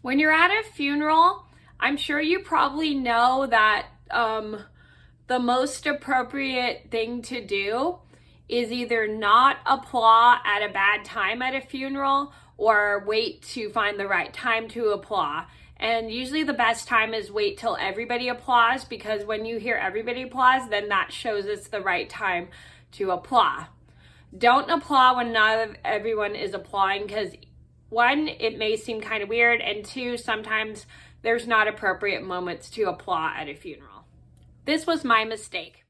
When you're at a funeral, I'm sure you probably know that the most appropriate thing to do is either not applaud at a bad time at a funeral or wait to find the right time to applaud. And usually the best time is wait till everybody applauds, because when you hear everybody applauds, then that shows it's the right time to applaud. Don't applaud when not everyone is applauding, because one, it may seem kind of weird, and two, sometimes there's not appropriate moments to applaud at a funeral. This was my mistake.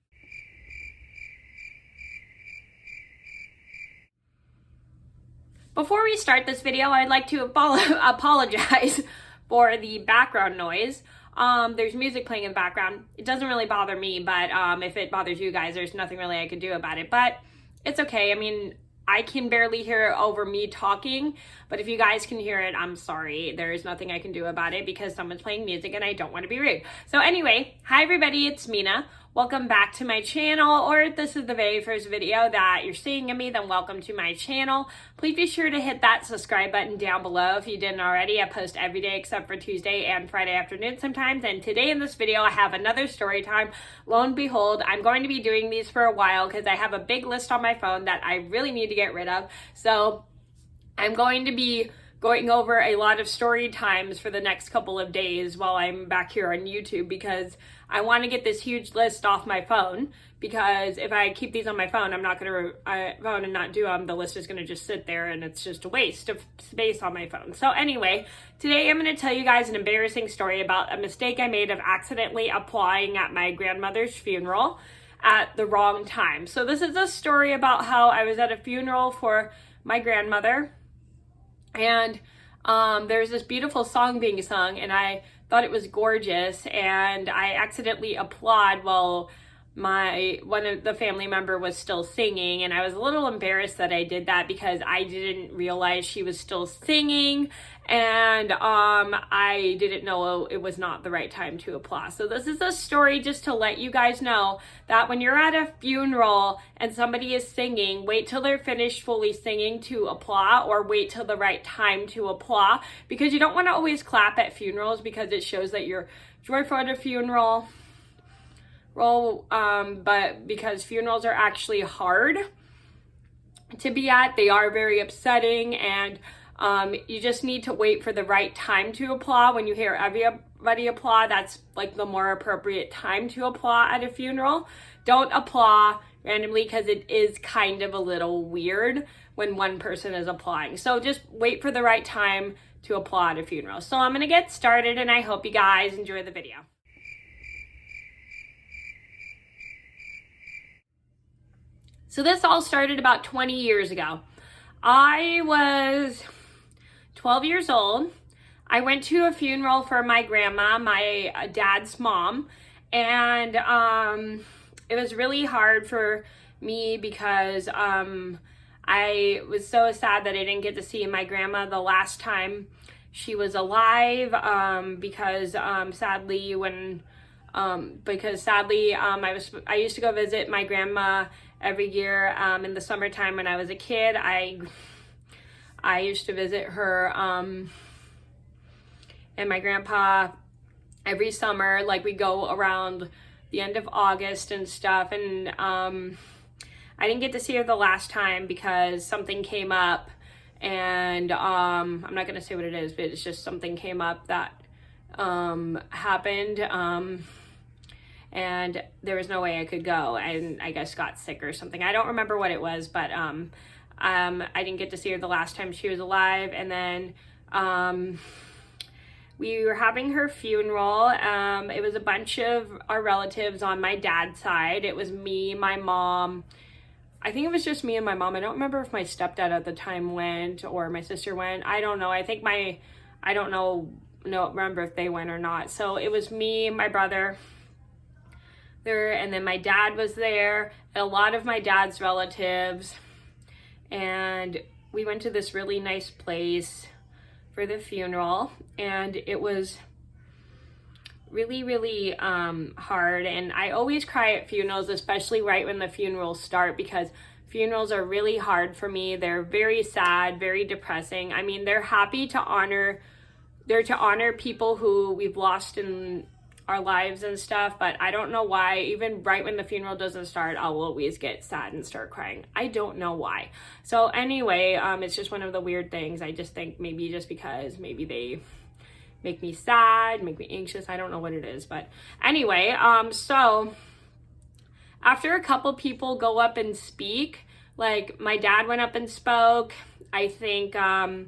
Before we start this video, I'd like to apologize for the background noise. There's music playing in the background. It doesn't really bother me, but if it bothers you guys, there's nothing really I can do about it. But it's okay. I mean, I can barely hear it over me talking, but if you guys can hear it, I'm sorry. There is nothing I can do about it because someone's playing music and I don't want to be rude. So anyway, hi everybody, it's Mena. Welcome back to my channel, or if this is the very first video that you're seeing of me, then welcome to my channel. Please be sure to hit that subscribe button down below if you didn't already. I post every day except for Tuesday and Friday afternoon sometimes. And today in this video, I have another story time. Lo and behold, I'm going to be doing these for a while because I have a big list on my phone that I really need to get rid of. So I'm going to be going over a lot of story times for the next couple of days while I'm back here on YouTube, because I want to get this huge list off my phone, because if I keep these on my phone, I'm not going to phone and not do them. The list is going to just sit there and it's just a waste of space on my phone. So anyway, today I'm going to tell you guys an embarrassing story about a mistake I made of accidentally applauding at my grandmother's funeral at the wrong time. So this is a story about how I was at a funeral for my grandmother, and there's this beautiful song being sung, and I thought it was gorgeous, and I accidentally applauded while one of the family member was still singing, and I was a little embarrassed that I did that because I didn't realize she was still singing, and I didn't know it was not the right time to applaud. So this is a story just to let you guys know that when you're at a funeral and somebody is singing, wait till they're finished fully singing to applaud, or wait till the right time to applaud, because you don't want to always clap at funerals because it shows that you're joyful at a funeral. But because funerals are actually hard to be at, they are very upsetting, and you just need to wait for the right time to applaud. When you hear everybody applaud, that's like the more appropriate time to applaud at a funeral. Don't applaud randomly, because it is kind of a little weird when one person is applauding. So just wait for the right time to applaud at a funeral. So I'm going to get started, and I hope you guys enjoy the video. So this all started about 20 years ago. I was 12 years old. I went to a funeral for my grandma, my dad's mom, and it was really hard for me because I was so sad that I didn't get to see my grandma the last time she was alive, because sadly I used to go visit my grandma every year in the summertime when I was a kid. I used to visit her and my grandpa every summer. Like, we go around the end of August and stuff, and I didn't get to see her the last time because something came up, and I'm not going to say what it is, but it's just something came up that happened, and there was no way I could go, and I guess got sick or something. I don't remember what it was, but I didn't get to see her the last time she was alive. And then we were having her funeral. It was a bunch of our relatives on my dad's side. It was me, my mom. I think it was just me and my mom. I don't remember if my stepdad at the time went or my sister went. I don't know. I think I don't remember if they went or not. So it was me, my brother there, and then my dad was there, and a lot of my dad's relatives, and we went to this really nice place for the funeral, and it was really, really hard. And I always cry at funerals, especially right when the funerals start, because funerals are really hard for me. They're very sad, very depressing. I mean, they're happy to honor they're to honor people who we've lost in our lives and stuff, but I don't know why, even right when the funeral doesn't start, I'll always get sad and start crying. I don't know why. So anyway, it's just one of the weird things. I just think maybe just because maybe they make me sad, make me anxious. I don't know what it is, but anyway, so after a couple people go up and speak, like my dad went up and spoke, I think, my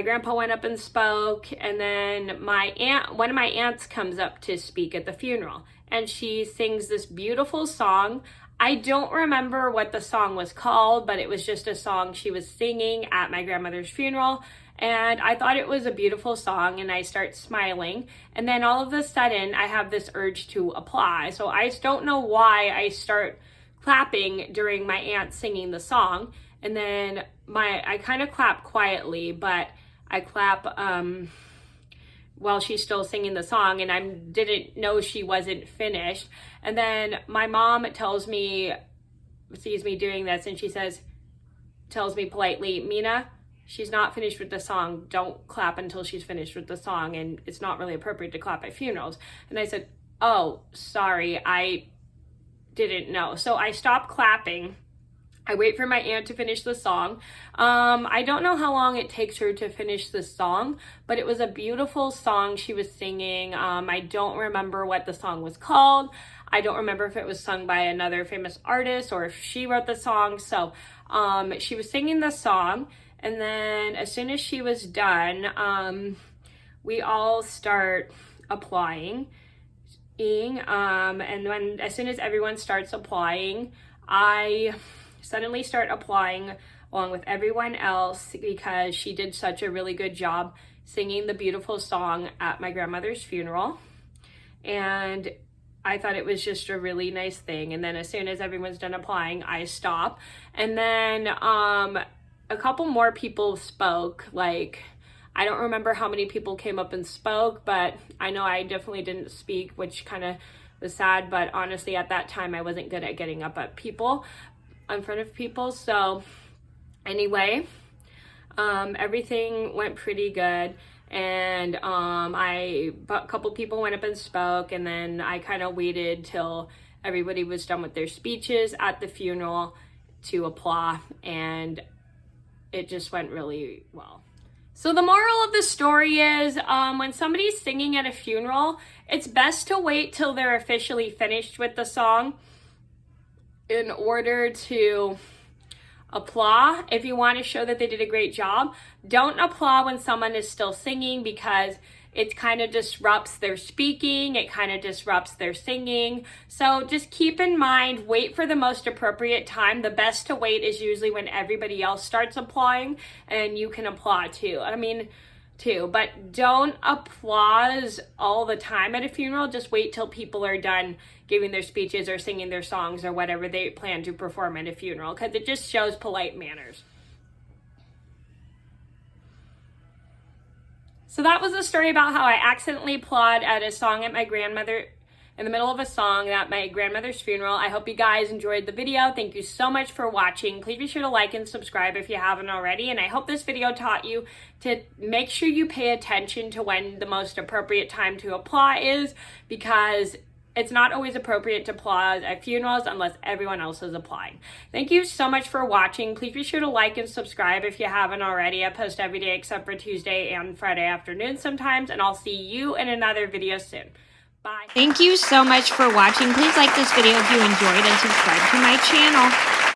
grandpa went up and spoke, and then one of my aunts comes up to speak at the funeral, and she sings this beautiful song. I don't remember what the song was called, but it was just a song she was singing at my grandmother's funeral, and I thought it was a beautiful song, and I start smiling, and then all of a sudden I have this urge to applaud. So I don't know why I start clapping during my aunt singing the song. And then I kind of clap quietly, but I clap while she's still singing the song, and I didn't know she wasn't finished. And then my mom sees me doing this, and she tells me politely, Mena, she's not finished with the song. Don't clap until she's finished with the song, and it's not really appropriate to clap at funerals. And I said, oh, sorry, I didn't know. So I stopped clapping. I wait for my aunt to finish the song. I don't know how long it takes her to finish the song, but it was a beautiful song she was singing. I don't remember what the song was called. I don't remember if it was sung by another famous artist or if she wrote the song. So she was singing the song, and then as soon as she was done, we all start applauding. And as soon as everyone starts applauding, I suddenly start applauding along with everyone else because she did such a really good job singing the beautiful song at my grandmother's funeral. And I thought it was just a really nice thing. And then as soon as everyone's done applauding, I stop. And then a couple more people spoke. Like, I don't remember how many people came up and spoke, but I know I definitely didn't speak, which kind of was sad. But honestly, at that time, I wasn't good at getting up in front of people. So anyway, everything went pretty good, and a couple people went up and spoke, and then I kind of waited till everybody was done with their speeches at the funeral to applaud, and it just went really well. So the moral of the story is, when somebody's singing at a funeral, it's best to wait till they're officially finished with the song in order to applaud. If you want to show that they did a great job, don't applaud when someone is still singing, because it kind of disrupts their speaking, it kind of disrupts their singing. So just keep in mind, wait for the most appropriate time. The best to wait is usually when everybody else starts applauding, and you can applaud too. But don't applaud all the time at a funeral. Just wait till people are done giving their speeches or singing their songs or whatever they plan to perform at a funeral, because it just shows polite manners. So that was a story about how I accidentally applauded at a song at my grandmother, in the middle of a song at my grandmother's funeral. I hope you guys enjoyed the video. Thank you so much for watching. Please be sure to like and subscribe if you haven't already. And I hope this video taught you to make sure you pay attention to when the most appropriate time to applaud is, because it's not always appropriate to applaud at funerals unless everyone else is applauding. Thank you so much for watching. Please be sure to like and subscribe if you haven't already. I post every day except for Tuesday and Friday afternoon sometimes, and I'll see you in another video soon. Bye. Thank you so much for watching. Please like this video if you enjoyed and subscribe to my channel.